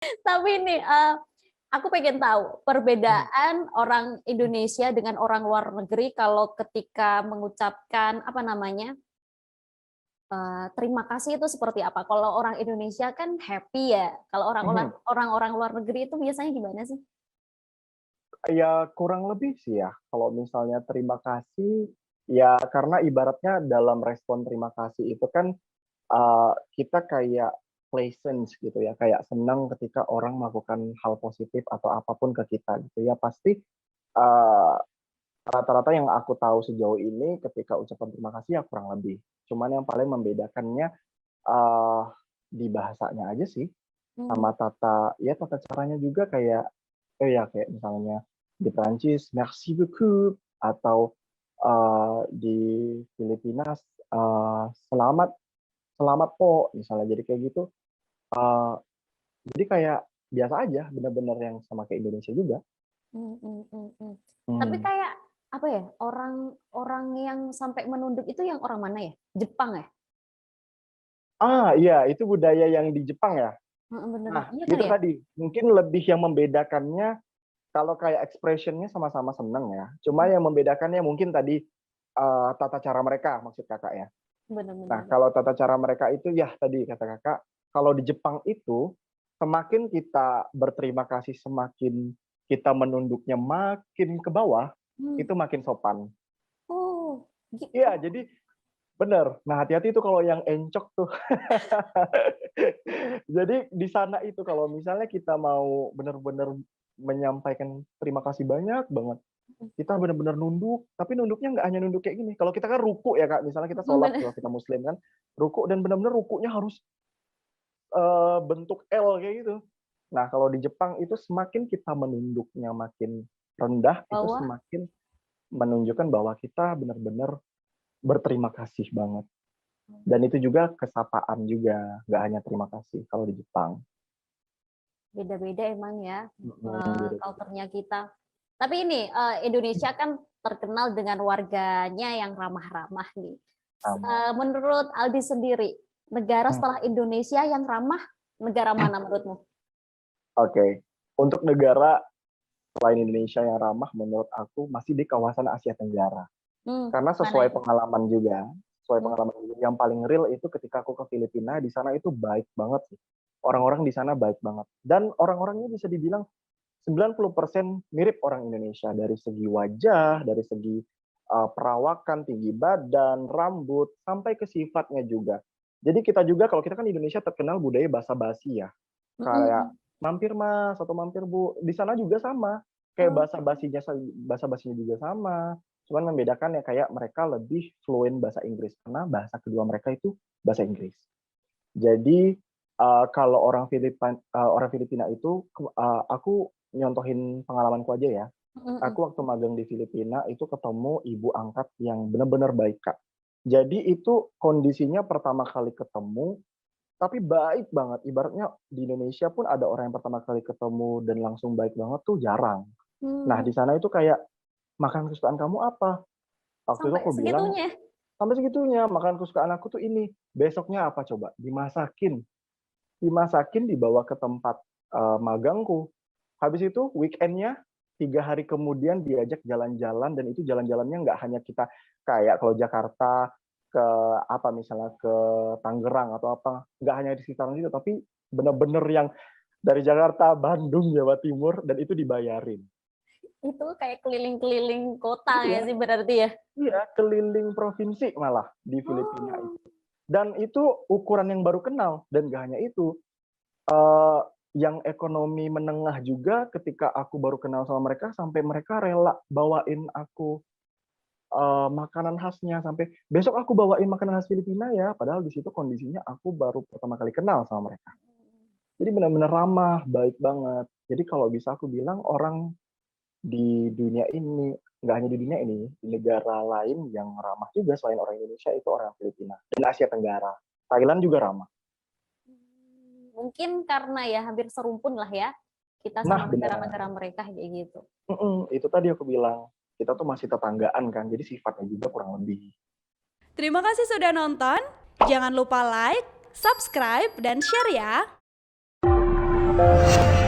Tapi ini aku pengen tahu perbedaan orang Indonesia dengan orang luar negeri kalau ketika mengucapkan apa namanya terima kasih itu seperti apa? Kalau orang Indonesia kan happy ya. Kalau orang-orang luar negeri itu biasanya gimana sih? Ya kurang lebih sih ya, kalau misalnya terima kasih, ya karena ibaratnya dalam respon terima kasih itu kan, kita kayak pleasant gitu ya, kayak senang ketika orang melakukan hal positif atau apapun ke kita gitu ya. Pasti, eee, rata-rata yang aku tahu sejauh ini ketika ucapan terima kasih ya kurang lebih. Cuman yang paling membedakannya, eee, di bahasanya aja sih, Hmm. sama tata caranya juga kayak ya kayak misalnya di Perancis, "Merci beaucoup," atau, di Filipina, "Selamat selamat po," misalnya jadi kayak gitu. Eee, jadi kayak biasa aja, bener-bener yang sama kayak Indonesia juga. Hmm, hmm, hmm, hmm. Tapi Mmm. kayak apa ya? Orang yang sampai menunduk itu yang orang mana ya? Jepang ya? Iya, itu budaya yang di Jepang ya? Heeh, bener. Nah, Iya itu kali ya? tadi, mungkin lebih yang membedakannya kalau kayak expression-nya sama-sama seneng ya, cuma yang membedakannya mungkin tadi, tata cara mereka maksud Kakak ya? Bener, Nah, bener. kalau tata cara mereka itu ya tadi kata Kakak, kalau di Jepang itu semakin kita berterima kasih, semakin kita menunduknya makin ke bawah, Hmm. itu makin sopan. Oh, Iya, jadi bener. Nah, hati-hati itu kalau yang encok tuh. Jadi di sana itu kalau misalnya kita mau bener-bener menyampaikan terima kasih banyak banget, kita bener-bener nunduk, tapi nunduknya nggak hanya nunduk kayak gini, kalau kita kan ruku ya Kak, misalnya kita sholat bener. kalau kita muslim kan, ruku dan bener-bener rukunya harus, bentuk L kayak gitu. Nah, kalau di Jepang itu semakin kita menunduknya makin rendah, itu Bawah. semakin menunjukkan bahwa kita benar-benar berterima kasih banget. Dan itu juga kesapaan juga, nggak hanya terima kasih kalau di Jepang. Beda-beda emang ya, Beda-beda. culture-nya kita. Tapi ini, Indonesia kan terkenal dengan warganya yang ramah-ramah nih. Sama. Menurut Aldi sendiri, negara Mmm, setelah Indonesia yang ramah, negara mana menurutmu? oke. Untuk negara selain Indonesia yang ramah menurut aku masih di kawasan Asia Tenggara. Karena Mana sesuai itu? pengalaman juga, sesuai Mmm, pengalaman juga, yang paling real itu ketika aku ke Filipina, di sana itu baik banget sih. Orang-orang di sana baik banget. Dan orang-orangnya bisa dibilang 90% mirip orang Indonesia, dari segi wajah, dari segi, perawakan, tinggi badan, rambut, sampai ke sifatnya juga. Jadi kita juga kalau kita kan Indonesia terkenal budaya basa-basi ya, mhm, kayak, mhm. "Mampir Mas," atau "Mampir Bu." Di sana juga sama, kayak Oh, basa-basinya juga sama, cuman membedakan ya kayak mereka lebih fluent bahasa Inggris, karena bahasa kedua mereka itu bahasa Inggris. Jadi, kalau orang Filipina itu aku nyontohin pengalamanku aja ya. mhm, mhm. Aku waktu magang di Filipina itu ketemu ibu angkat yang bener-bener baik, Kak. Jadi itu kondisinya pertama kali ketemu, tapi baik banget. Ibaratnya di Indonesia pun ada orang yang pertama kali ketemu dan langsung baik banget tuh jarang. Nah, di Mmm, sana itu kayak, "Makanan kesukaan kamu apa?" Waktu itu sampai aku bilang, segitunya? "Sampai segitunya, makanan kesukaan aku tuh ini." Besoknya apa coba? Dimasakin, dibawa ke tempat, magangku. Habis itu weekend-nya, 3 hari kemudian diajak jalan-jalan dan itu jalan-jalannya nggak hanya kita kayak kalau Jakarta ke apa, misalnya ke Tangerang atau apa, nggak hanya di sekitaran situ, tapi bener-bener yang dari Jakarta, Bandung, Jawa Timur dan itu dibayarin. Itu kayak keliling-keliling kota Iya nggak sih berarti ya? iya, keliling provinsi malah di Filipina Oh, itu. Dan itu ukuran yang baru kenal dan nggak hanya itu, Eee, yang ekonomi menengah juga ketika aku baru kenal sama mereka, sampai mereka rela bawain aku, makanan khasnya, sampai, "Besok aku bawain makanan khas Filipina ya." Padahal di situ kondisinya aku baru pertama kali kenal sama mereka. Jadi benar-benar ramah, baik banget. Jadi kalau bisa aku bilang orang di dunia ini, nggak hanya di dunia ini, di negara lain yang ramah juga selain orang Indonesia itu orang Filipina dan Asia Tenggara. Thailand juga ramah. mungkin karena ya hampir serumpun lah ya, kita Nah sama benar. negara-negara mereka kayak gitu. Itu tadi aku bilang, kita tuh masih tetanggaan kan, jadi sifatnya juga kurang lebih. Terima kasih sudah nonton. Jangan lupa like, subscribe, dan share ya. Bye.